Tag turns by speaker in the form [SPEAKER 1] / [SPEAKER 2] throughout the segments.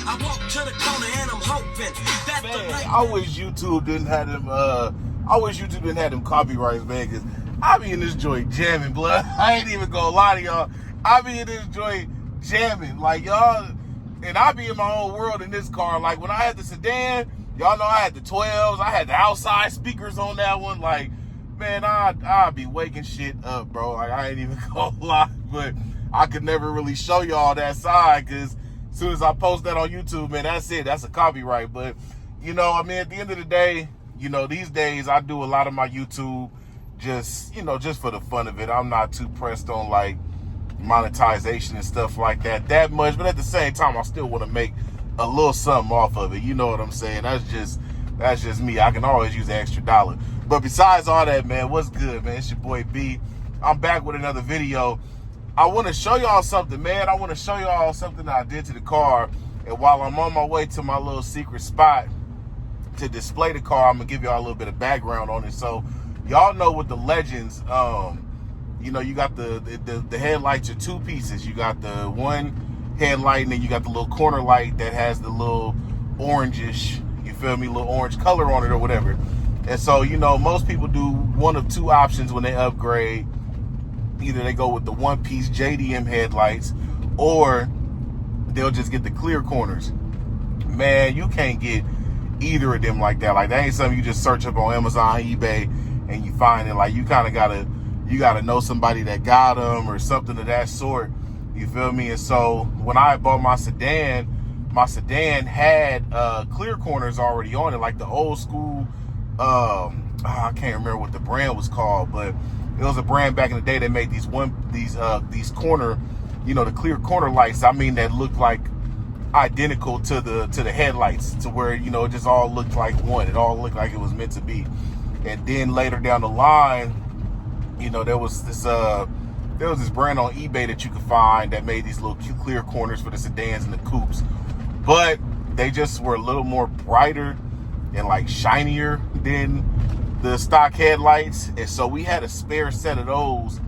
[SPEAKER 1] I walk to the corner and I'm hoping that
[SPEAKER 2] man, I wish YouTube didn't have them. I wish YouTube didn't have them copyrights, man. Cause I be in this joint jamming, blood. I ain't even gonna lie to y'all. I be in this joint jamming, like y'all, and I be in my own world in this car. Like when I had the sedan, y'all know I had the 12s. I had the outside speakers on that one. Like, man, I'd be waking shit up, bro. Like I ain't even gonna lie, but I could never really show y'all that side, cause as soon as I post that on YouTube, man, that's it. That's a copyright. But, you know, I mean, at the end of the day, you know, these days I do a lot of my YouTube just, you know, just for the fun of it. I'm not too pressed on, like, monetization and stuff like that much. But at the same time, I still want to make a little something off of it. You know what I'm saying? That's just me. I can always use an extra dollar. But besides all that, man, what's good, man? It's your boy B. I'm back with another video. I want to show y'all something, man. I want to show y'all something that I did to the car. And while I'm on my way to my little secret spot to display the car, I'm going to give y'all a little bit of background on it. So y'all know with the Legends, you know, you got the headlights are two pieces. You got the one headlight, and then you got the little corner light that has the little orangish, you feel me, little orange color on it or whatever. And so, you know, most people do one of two options when they upgrade. Either they go with the one-piece JDM headlights, or they'll just get the clear corners. Man, you can't get either of them like that. Like, that ain't something you just search up on Amazon, eBay, and you find it. Like, you kind of gotta know somebody that got them or something of that sort. You feel me? And so when I bought my sedan had clear corners already on it, like the old school. I can't remember what the brand was called, but it was a brand back in the day that made these corner, you know, the clear corner lights. I mean, that looked like identical to the headlights, to where, you know, it just all looked like one. It all looked like it was meant to be. And then later down the line, you know, there was this brand on eBay that you could find that made these little clear corners for the sedans and the coupes, but they just were a little more brighter and like shinier than the stock headlights. And so we had a spare set of those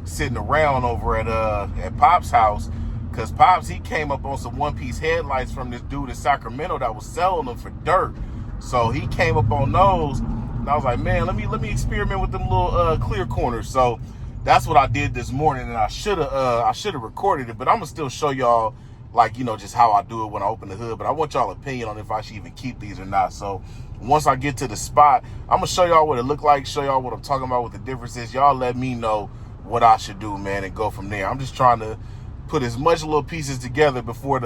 [SPEAKER 2] sitting around over at Pop's house, because Pops, he came up on some one-piece headlights from this dude in Sacramento that was selling them for dirt. So he came up on those, and I was like, man, let me experiment with them little clear corners. So that's what I did this morning, and I should have recorded it, but I'm gonna still show y'all, like, you know, just how I do it when I open the hood. But I want y'all opinion on if I should even keep these or not. So once I get to the spot, I'm gonna show y'all what it look like, show y'all what I'm talking about, what the difference is. Y'all let me know what I should do, man, and go from there. I'm just trying to put as much little pieces together before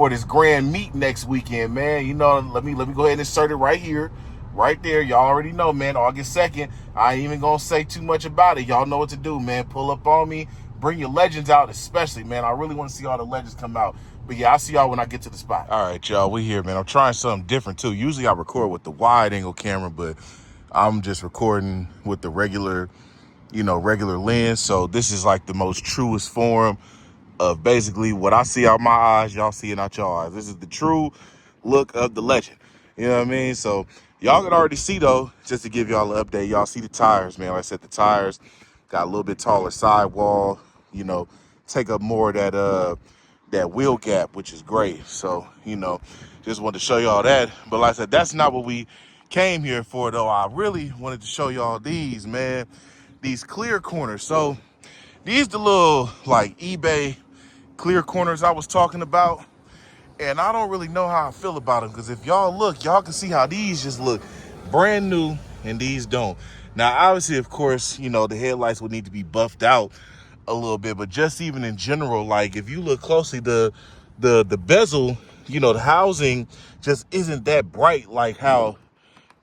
[SPEAKER 2] this grand meet next weekend, man. You know, let me go ahead and insert it right here, right there. Y'all already know, man. August 2nd. I ain't even gonna say too much about it. Y'all know what to do, man. Pull up on me. Bring your Legends out, especially, man. I really want to see all the Legends come out. But yeah, I'll see y'all when I get to the spot. All right, y'all, we here, man. I'm trying something different too. Usually I record with the wide angle camera, but I'm just recording with the regular lens. So this is like the most truest form of basically what I see out my eyes, y'all see it out your eyes. This is the true look of the Legend. You know what I mean? So y'all can already see, though, just to give y'all an update, y'all see the tires, man. Like I said, the tires got a little bit taller sidewall, you know, take up more of that wheel gap, which is great. So, you know, just wanted to show y'all that. But like I said, that's not what we came here for, though. I really wanted to show y'all these, man, these clear corners. So these the little, like, eBay clear corners I was talking about. And I don't really know how I feel about them, because if y'all look, y'all can see how these just look brand new and these don't. Now, obviously, of course, you know, the headlights would need to be buffed out a little bit, but just even in general, like, if you look closely, the bezel, you know, the housing just isn't that bright like how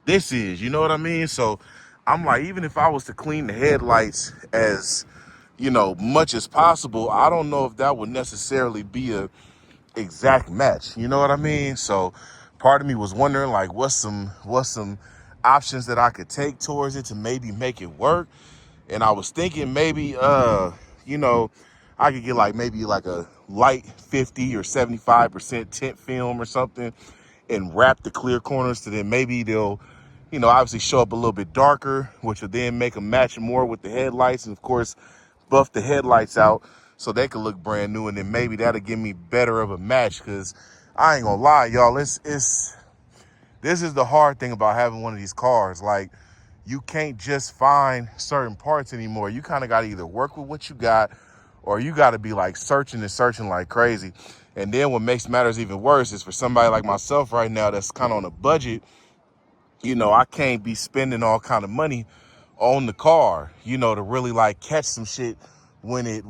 [SPEAKER 2] this is, you know what I mean? So I'm like, even if I was to clean the headlights as, you know, much as possible, I don't know if that would necessarily be a exact match, you know what I mean? So part of me was wondering, like, what's some options that I could take towards it to maybe make it work. And I was thinking maybe you know, I could get like maybe like a light 50 or 75% tint film or something, and wrap the clear corners, so then maybe they'll, you know, obviously show up a little bit darker, which will then make them match more with the headlights, and of course buff the headlights out so they could look brand new. And then maybe that'll give me better of a match, because I ain't gonna lie, y'all. This is the hard thing about having one of these cars. Like, you can't just find certain parts anymore. You kind of got to either work with what you got, or you got to be like searching and searching like crazy. And then what makes matters even worse is for somebody like myself right now that's kind of on a budget, I can't be spending all kind of money on the car, to really like catch some shit when it,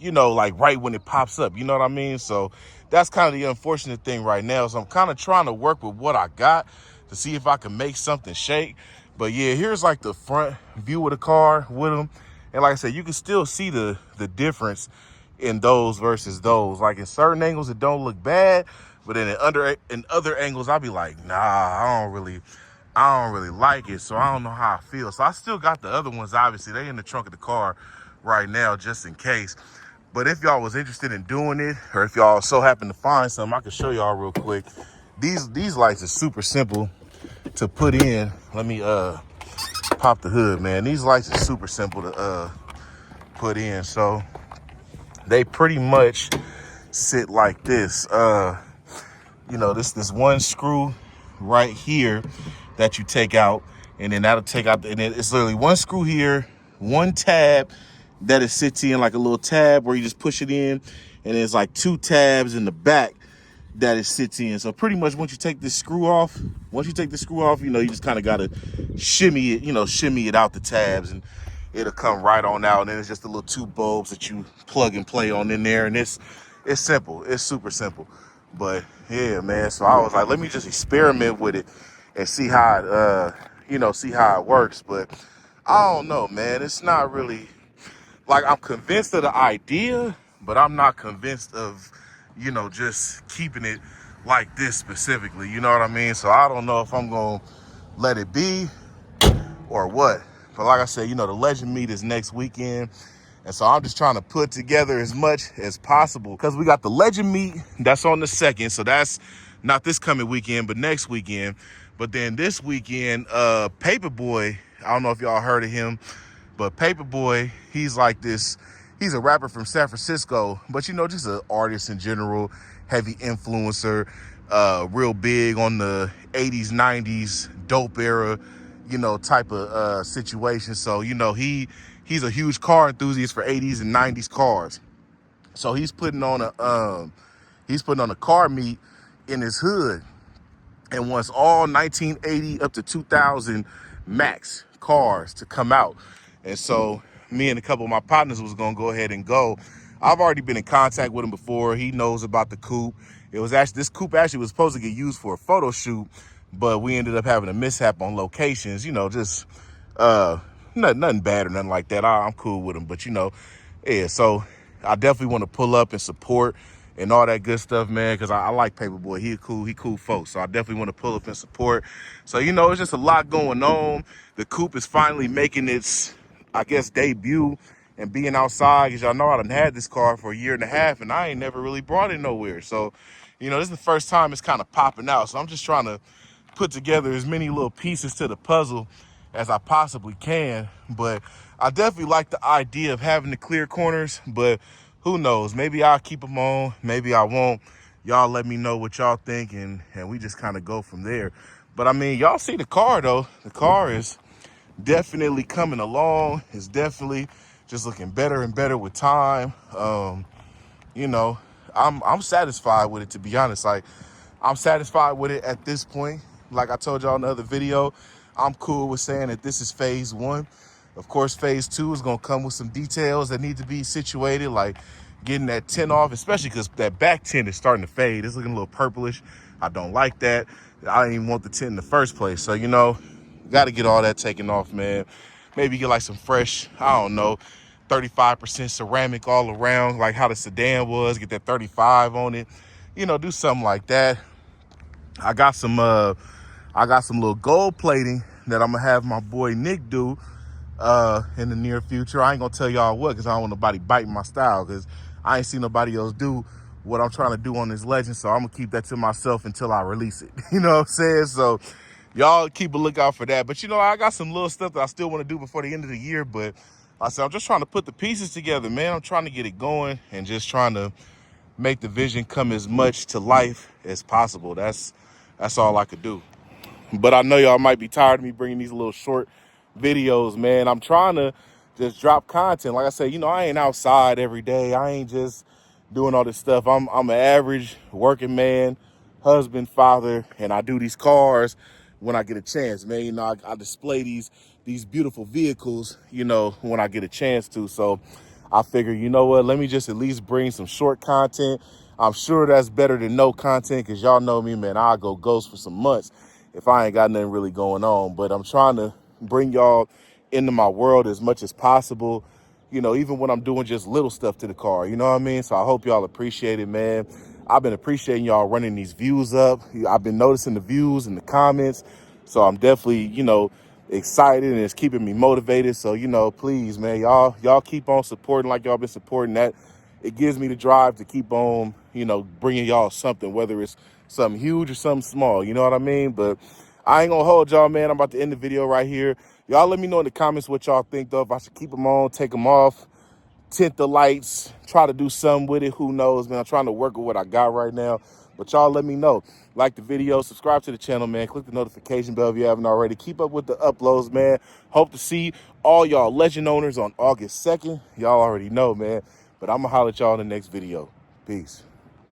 [SPEAKER 2] like right when it pops up, you know what I mean? So that's kind of the unfortunate thing right now. So I'm kind of trying to work with what I got to see if I can make something shake. But yeah, here's like the front view of the car with them. And like I said, you can still see the difference in those versus those. Like in certain angles, it don't look bad, but then in other angles, I'll be like, nah, I don't really like it. So I don't know how I feel. So I still got the other ones. Obviously, they in the trunk of the car right now, just in case. But if y'all was interested in doing it, or if y'all so happen to find something, I can show y'all real quick. These lights are super simple to put in. Let me pop the hood, man. These lights are super simple to put in. So they pretty much sit like this. This one screw right here that you take out, and then that'll take out, and it's literally one screw here, one tab that it sits in, like a little tab where you just push it in, and there's like two tabs in the back that it sits in. So pretty much once you take this screw off, you just kind of got to shimmy it out the tabs, and it'll come right on out. And then it's just the little two bulbs that you plug and play on in there. And it's simple. It's super simple. But yeah, man. So I was like, let me just experiment with it and see how it works. But I don't know, man. It's not really like I'm convinced of the idea, but I'm not convinced of, just keeping it like this specifically. You know what I mean? So I don't know if I'm going to let it be or what. But like I said, the legend meet is next weekend. And so I'm just trying to put together as much as possible, because we got the legend meet that's on the 2nd. So that's not this coming weekend, but next weekend. But then this weekend, Paperboy, I don't know if y'all heard of him, but Paperboy, he's like this. He's a rapper from San Francisco, but just an artist in general, heavy influencer, real big on the 80s, 90s, dope era, type of situation. So, he's a huge car enthusiast for 80s and 90s cars. So he's putting on a car meet in his hood, and wants all 1980 up to 2000 max cars to come out. And so me and a couple of my partners was gonna go ahead and go. I've already been in contact with him before. He knows about the coupe. This coupe actually was supposed to get used for a photo shoot, but we ended up having a mishap on locations. Just nothing bad or nothing like that. I'm cool with him, but yeah. So I definitely want to pull up and support and all that good stuff, man, because I like Paperboy. He cool folks. So I definitely want to pull up and support. So, it's just a lot going on. The coupe is finally making its, I guess, debut and being outside, because y'all know I done had this car for a year and a half, and I ain't never really brought it nowhere. So, this is the first time it's kind of popping out. So I'm just trying to put together as many little pieces to the puzzle as I possibly can. But I definitely like the idea of having the clear corners, but who knows? Maybe I'll keep them on, maybe I won't. Y'all let me know what y'all think, and we just kind of go from there. But I mean, y'all see the car though. The car is definitely coming along. It's definitely just looking better and better with time. I'm satisfied with it, to be honest. Like, I'm satisfied with it at this point. Like I told y'all in the other video, I'm cool with saying that this is phase 1. Of course, phase 2 is going to come with some details that need to be situated, like getting that tint off, especially because that back tint is starting to fade. It's looking a little purplish. I don't like that. I didn't even want the tint in the first place. So, got to get all that taken off, man. Maybe get like some fresh, I don't know, 35% ceramic all around, like how the sedan was. Get that 35 on it. Do something like that. I got some little gold plating that I'm gonna have my boy Nick do in the near future. I ain't gonna tell y'all what, because I don't want nobody biting my style, because I ain't seen nobody else do what I'm trying to do on this legend. So I'm gonna keep that to myself until I release it. You know what I'm saying? So y'all keep a lookout for that. But I got some little stuff that I still want to do before the end of the year. But like I said, I'm just trying to put the pieces together, man. I'm trying to get it going and just trying to make the vision come as much to life as possible. That's all I could do. But I know y'all might be tired of me bringing these little short videos, man. I'm trying to just drop content. Like I said, you know, I ain't outside every day. I ain't just doing all this stuff. I'm an average working man, husband, father, and I do these cars when I get a chance, man. You know, I display these beautiful vehicles, you know, when I get a chance to. So I figure, you know what, let me just at least bring some short content. I'm sure that's better than no content, because y'all know me, man. I'll go ghost for some months if I ain't got nothing really going on. But I'm trying to bring y'all into my world as much as possible, you know, even when I'm doing just little stuff to the car, you know what I mean? So I hope y'all appreciate it, man. I've been appreciating y'all running these views up. I've been noticing the views and the comments. So I'm definitely, you know, excited, and it's keeping me motivated. So, you know, please, man, y'all keep on supporting like y'all been supporting. That it gives me the drive to keep on, you know, bringing y'all something, whether it's something huge or something small, you know what I mean? But I ain't gonna hold y'all, man. I'm about to end the video right here. Y'all let me know in the comments what y'all think, though. If I should keep them on, take them off, tint the lights, try to do something with it. Who knows, man? I'm trying to work with what I got right now. But y'all let me know. Like the video, subscribe to the channel, man. Click the notification bell if you haven't already. Keep up with the uploads, man. Hope to see all y'all legend owners on August 2nd. Y'all already know, man. But I'm going to holler at y'all in the next video. Peace.